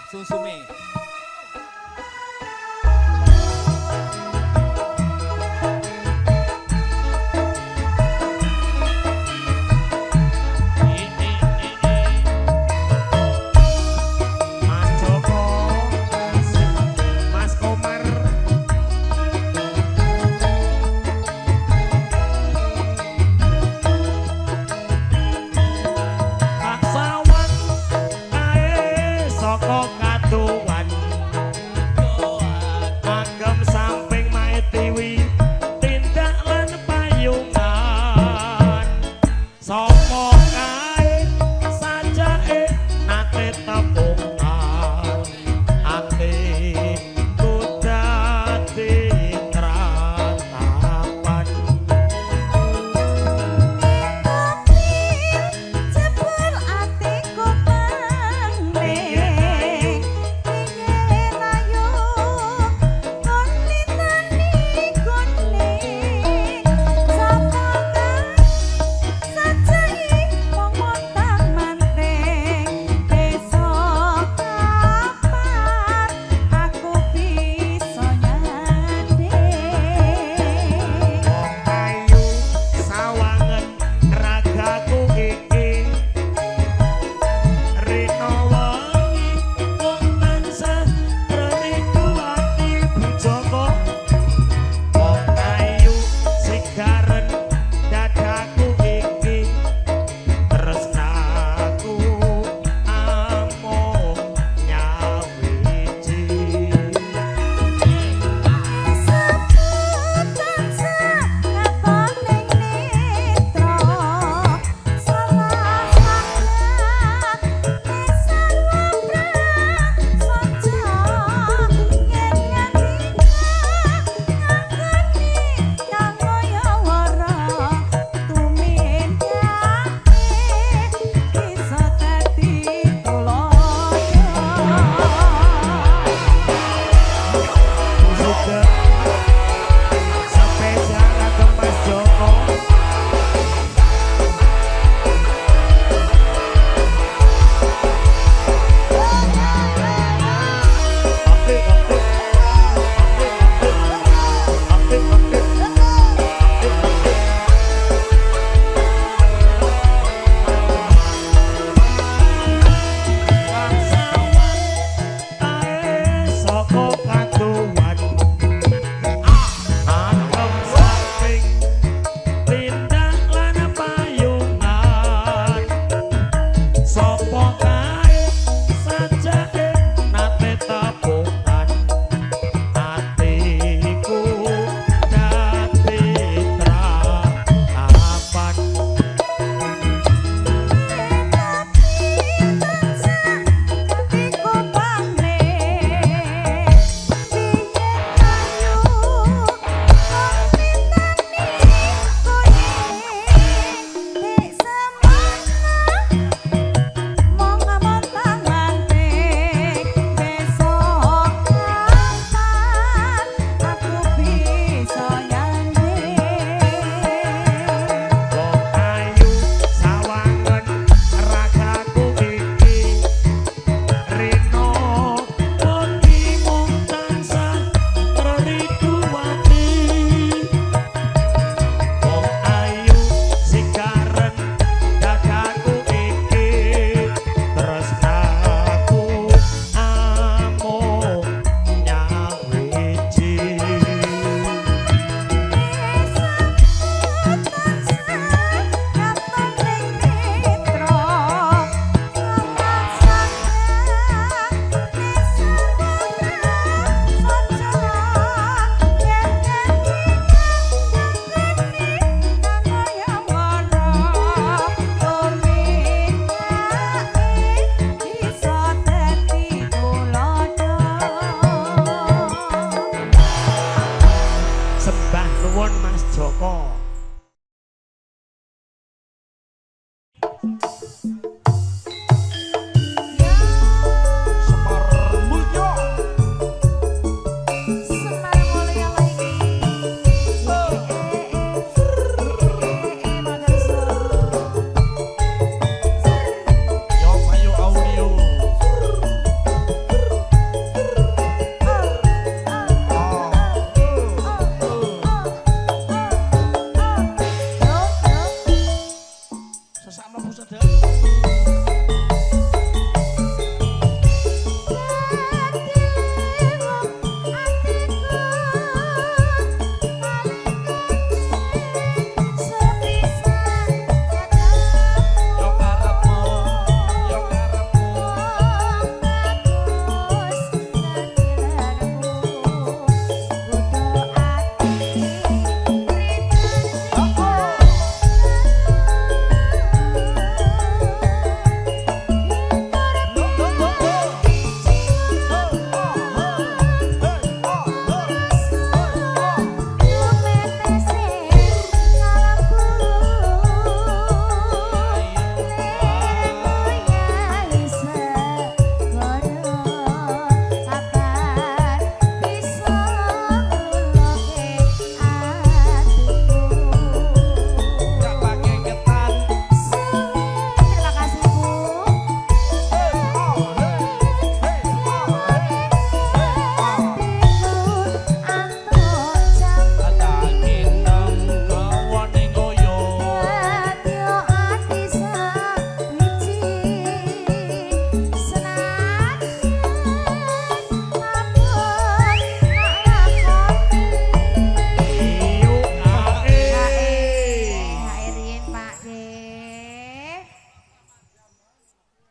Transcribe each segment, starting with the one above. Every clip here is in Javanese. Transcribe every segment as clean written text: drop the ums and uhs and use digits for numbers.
Sumsume. Mas Joko, Mas Komar, Pak Sawan, kae saka Katuan, agem samping maetiwi, tindak lan payungan. Sapa kae sajake nate tepungan, atiku dadi tratapan. Jebul atiku panglih ingin ayu konitani kuning sapa sajai mongotan manting besok kapan aku bisa nyade Ayu sawangen ragaku iki rino wengi wong tansah reniku ati bujoko wong ayu sigaren dadaku iki tresnaku amung nyawiji. Juga spesial kagem Mas Joko. Apik, apik. Apik, apik. Apik, apik. Kang Sawan kae saka Katuan, agem samping tindak lan payungan. Sapa kae sajake nate tepungan, atiku dadi tratapan. Mong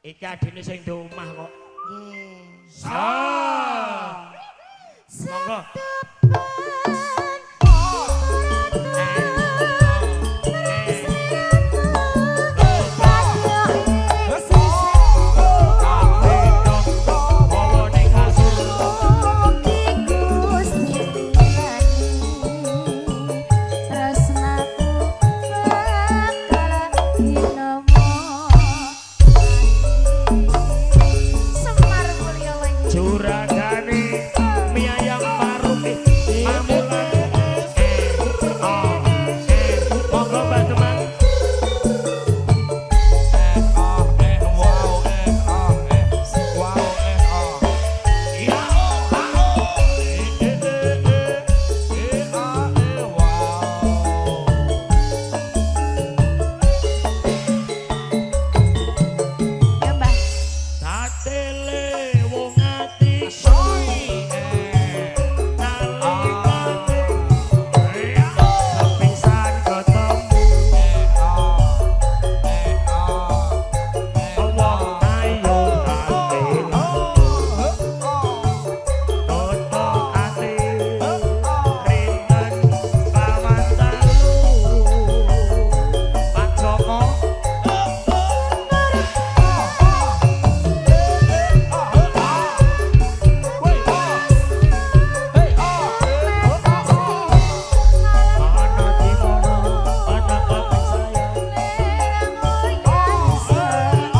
Iki adine sing di omah kok. Nggih. Sah. Monggo. Juragane mie ayam parut mamulan monggo Mbak Demang ya Ya Mbah. tatele wong ati nalikane sepisan ketemu wong ayo ati toto ati rinten pawan dalu Pak Joko ana di mono ana apa saya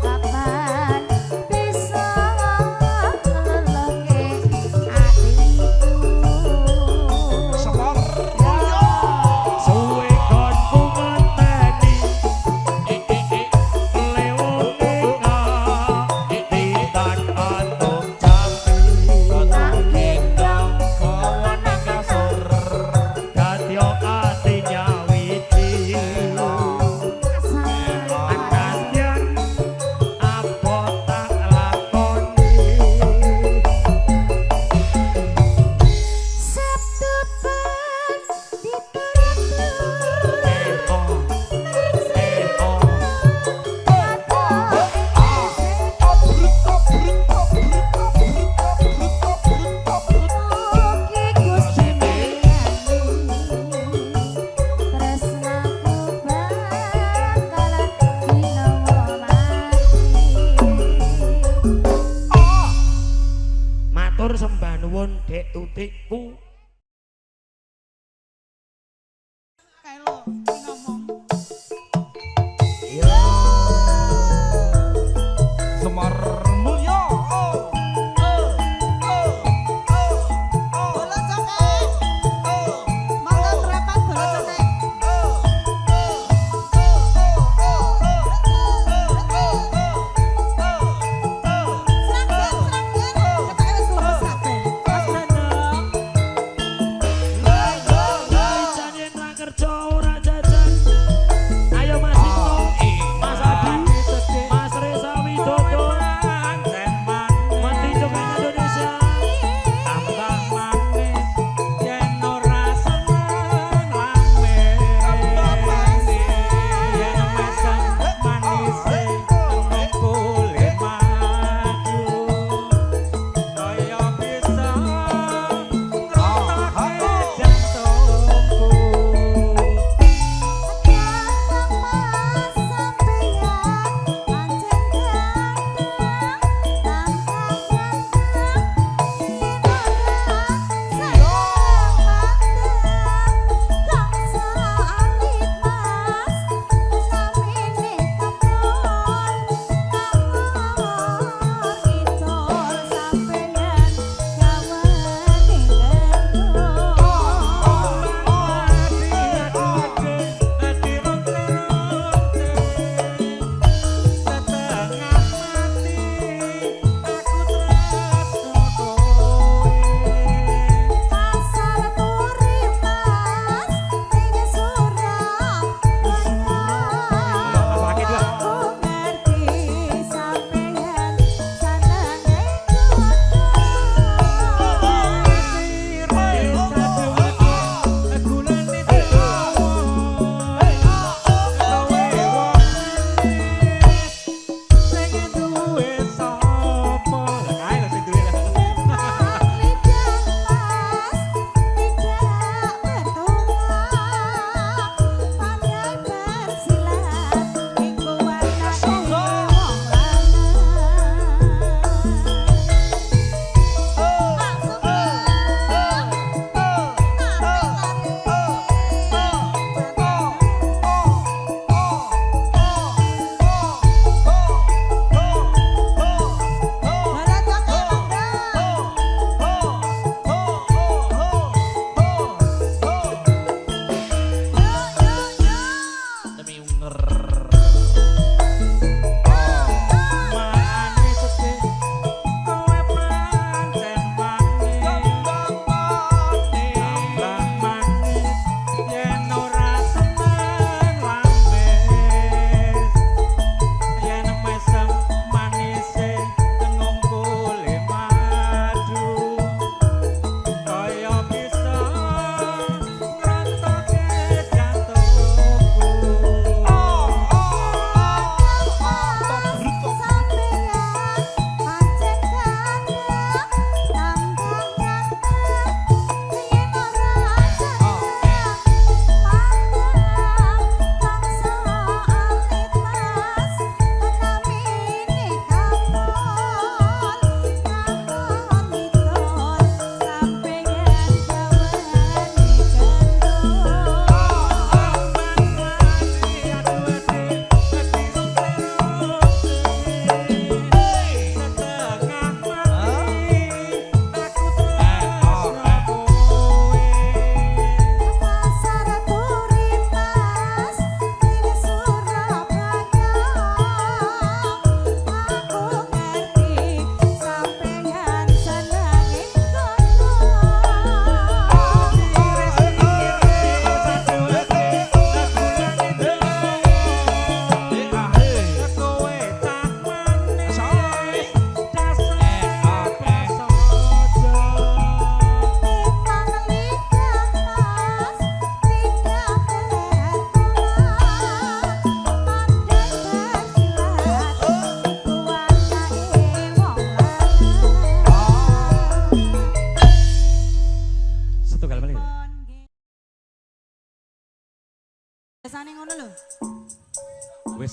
Kapan bisa ngelelenge atiku suwe konku ngenteni lewone titan antuk jambi dadya ati nyawiti anandyan apa tak lakoni Sabtu pen Mugi Gusti miyangi tresnaku bakalan ginawa mati matur sembah nuwun Dek Tutikku Semar Mulya.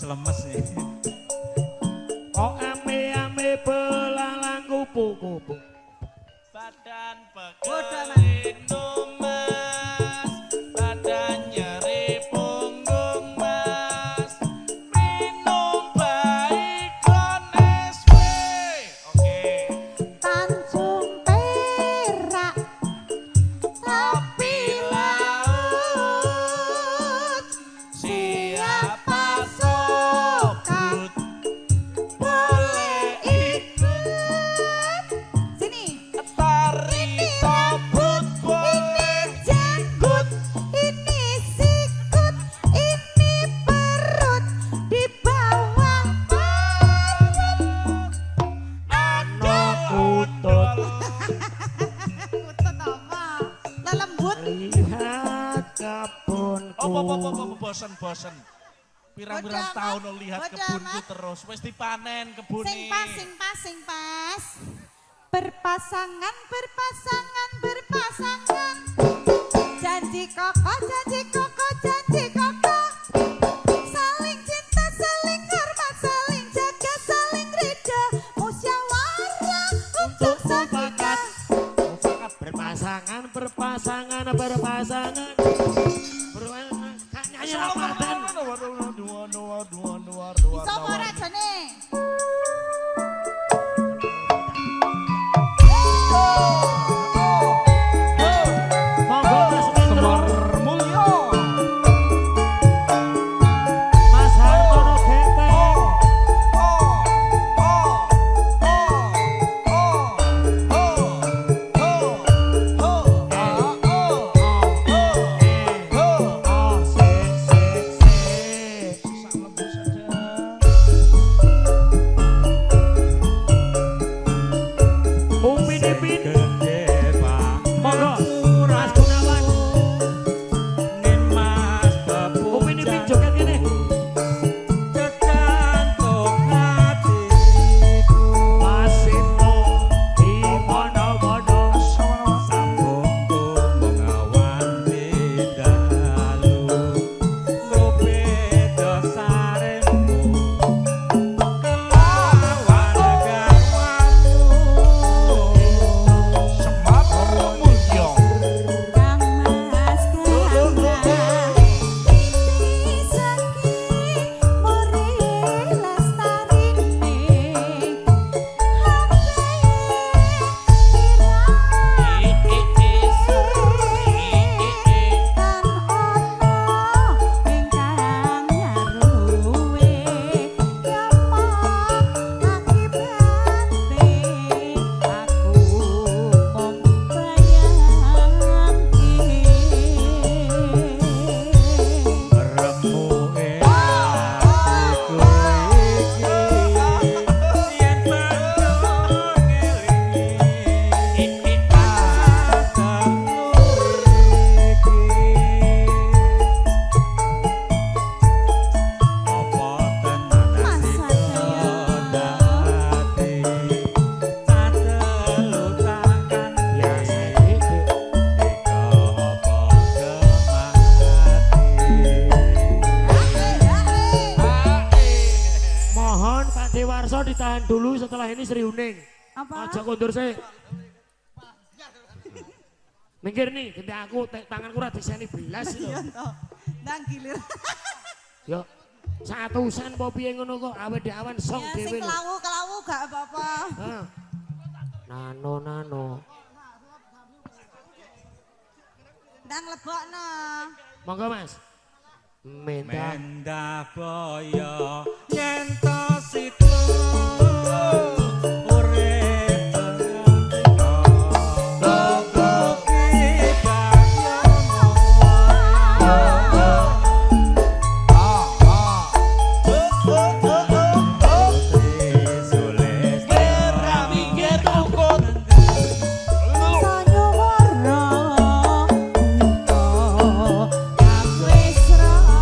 lemes nih. Oh ame belalang kupu-kupu. Badan Bodoh, Mas. pegel mas, badan nyeri punggung mas, minum baik kon SW. Oke. Tanjung Perak tapi laut Siapa sobut boleh ikut. sini Tari sobut boleh janggut ini sikut ini perut di bawah Ano kutut. kutut apa lelembut Lihat kebunku. Oh, bosen. Pirang-pirang Bodoh, tahun Mas. lo lihat Bodoh, kebunku Mas. terus. Wis dipanen kebune. sing pas berpasangan janji koko saling cinta saling hormat saling jaga saling ridho musyawarah untuk sepakat Berpasangan. Kak nyanyi rapatan. iso apa ora jane Monggo Mas Mentro, Semar Mulyo. Mas Hartono Genteng. Oh, sik. Upin Ipin. Monggo Mas Gunawan. Upin Ipin joget kene. Masito di mono-mono. Semar Mulyo. Kang Mas Inti Saki Muri Lestarine Kan ono ingkang nyaruwe Yama akibate aku mung bayangke Mohon Pak Dewarso ditahan dulu setelah ini Sri Uning. Apa? Aja kondur sih. Minggir nih, ganti aku tanganku ra diseni belas lho. Nang gilir. Yo. Satusan apa piye ngono kok awet awan song Ya dhewe sing lho. kelawu gak apa-apa. Hah. Nano. Ndang lebokno. Monggo Mas. Minta Mendah boyo yen to situ urip toko kita Sanyo warna wis rono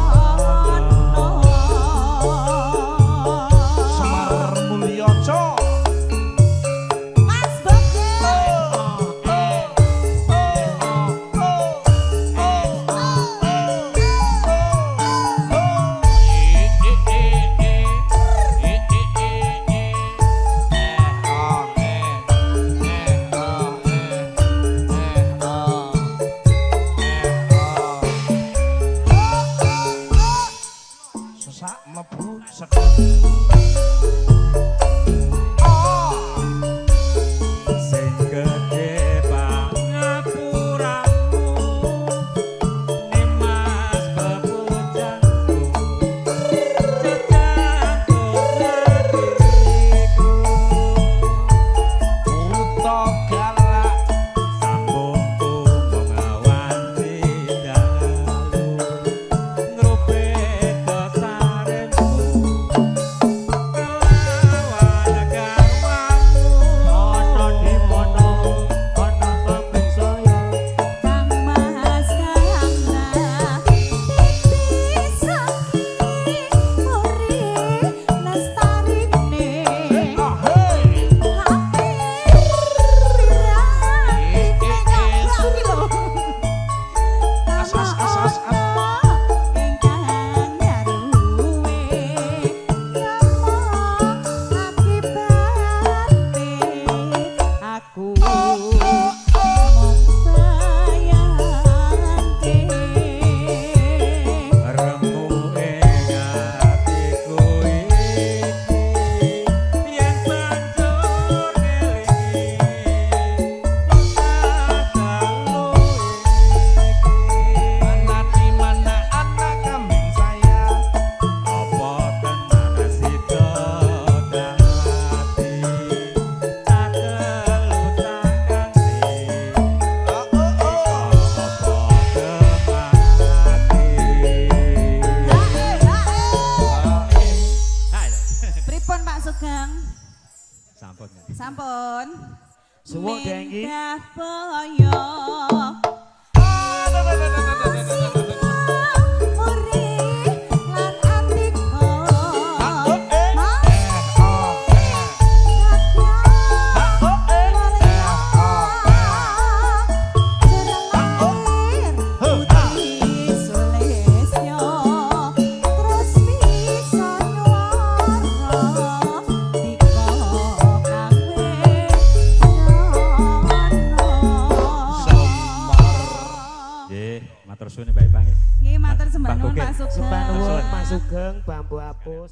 Sing gede pangapuramu Nimas pepujanku Cekangku diriku Buta galak Sambungku mengawanti dalu Ngrupik kesaremku Kelawan garwamu Ana di mono ana kambing saya Kang Mas Kayangna Titi Saki Uri Lestarine Remu ing atiku iki yen banjur ngelingi telu iki Ana di mana anak kambing saya apa tenan sida dadi tak telu tak ganti apa Pripun Pak Sugeng? Sampun. Sampun. Suwun Dengki. Mindah boyo. Uri lan atiku. Mas Nggih, matur suwun Mbak Ipang nggih. Nggih matur sembah nuwun Pak Pak Sugeng. Sembah nuwun Mas Sugeng bambu apus